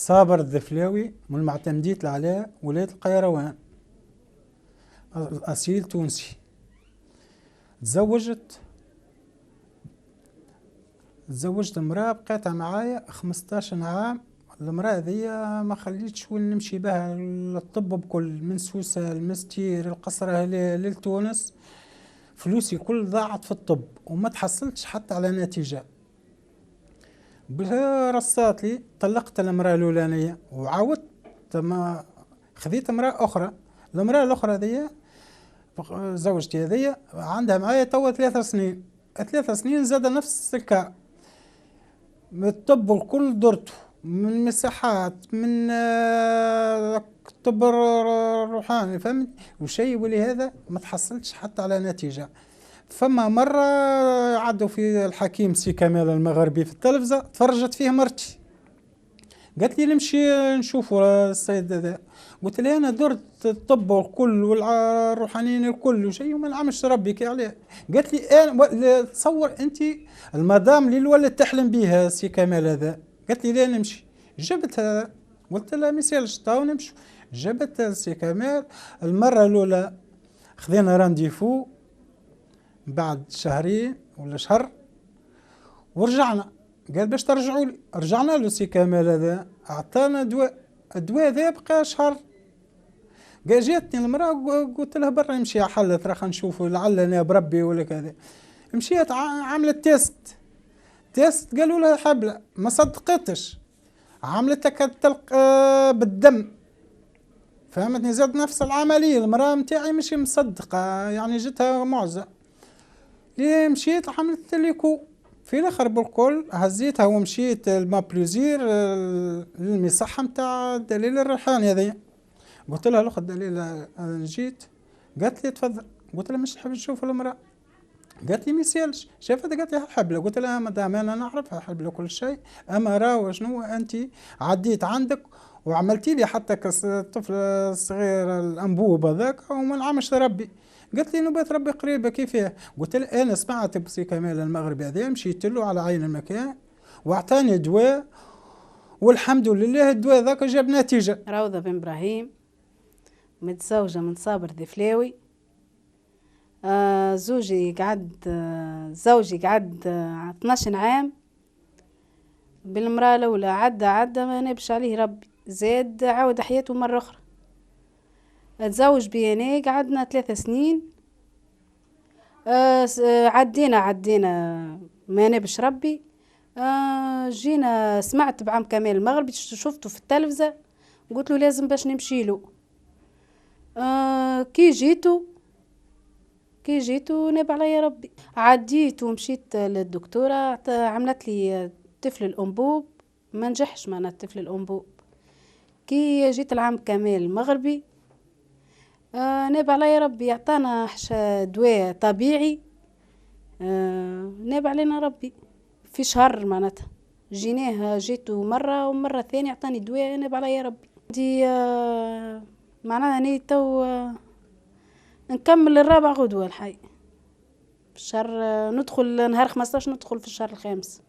صابر الذفلاوي من المعتمديت على ولاية القيروان، أصيل تونسي. تزوجت امرأة بقيتها معايا 15 عام. المرأة ذي ما خليتش وين نمشي بها للطب بكل، من سوسة المستير القصرة لتونس. فلوسي كل ضاعت في الطب وما تحصلتش حتى على نتيجة. رصات لي طلقت المرأة الأولانية وعاودت ما خذيت امرأة أخرى. المرأة الأخرى ذي زوجتي هذيا عندها معايا توا 3 سنين. 3 سنين زاد نفس السكة من الطب الكل درته، من مساحات، من الطب الروحاني، فهمت وشيء. ولهذا ما تحصلتش حتى على نتيجة. فما مرة عدوا في الحكيم سي كمال المغربي في التلفزة، تفرجت فيه مرتي، قالت لي نمشي نشوفوا السيد هذا. قلت لها انا درت الطب والكل والروحانيين الكل وشيء وما نعملش ربي كي عليه. قالت لي انا تصور انت المدام اللي ولات تحلم بيها سي كمال هذا. قالت لي لا نمشي. جبتها قلت لها ما يسالش تاو نمشي. جبتها سي كمال. المره الاولى خذينا رانديفو بعد 2 شهرين ولا شهر ورجعنا. قال باش ترجعوا لي. رجعنا له سي كمال هذا، اعطانا دواء. الدواء ذا بقى شهر. قال جاتني المراه قلت لها برا نمشي على حلت راح نشوفوا لعلنا بربي ولا كذا. مشيت عملت تيست قالوا لها حبله، ما صدقتش. عملتها كتلق بالدم، فهمتني. زاد نفس العمليه. المراه متاعي مش مصدقه، يعني جتها معزه. ليه مشيت عملت ليكو في الاخر بالكل هزيتها ومشيت المابلوزير للمصحة نتاع الدليل الريحاني هذايا. قلت لها الاخ الدليل انا جيت. قالت لي تفضل. قلت لها مش نحب نشوف المرأة. قالت لي ما يسالش. شافت قالت لي حبله. قلت لها مدام انا نعرفها حبله كل شيء، اما راهو شنو انت عديت عندك وعملتي لي حتى كالطفل الصغير الانبوب هذاك وما نعمش ربي. قالت لي نبات ربي قريبه كيفاه. قلت لها انا سمعت بسي كمال المغربي هذا، مشيت له على عين المكان واعطاني دواء والحمد لله الدواء ذاك جاب نتيجه. روضة بن ابراهيم، متزوجه من صابر ذفلاوي. زوجي قعد 12 عام بالمراه الاولى. عدى ما نبش عليه ربي، زاد عاود حياته مره اخرى. تزوج بي انا قعدنا 3 سنين. عدينا ما نبش ربي. جينا سمعت بعم كمال المغربي، شفته في التلفزة، قلت له لازم باش نمشي له. كي جيتو ناب عليا ربي. عديت ومشيت للدكتورة، عملت لي طفل الأنبوب، ما نجحش معنا الطفل الأنبوب. كي جيت العام كمال المغربي ناب عليا ربي، يعطانا دواء طبيعي. ناب علينا ربي في شهر معناتها. جيتو مرة ومرة ثانية يعطاني دواء ناب عليا ربي. دي معناها اني تو نكمل الرابع غدوة الحي في الشهر. ندخل نهار 15 ندخل في الشهر الخامس.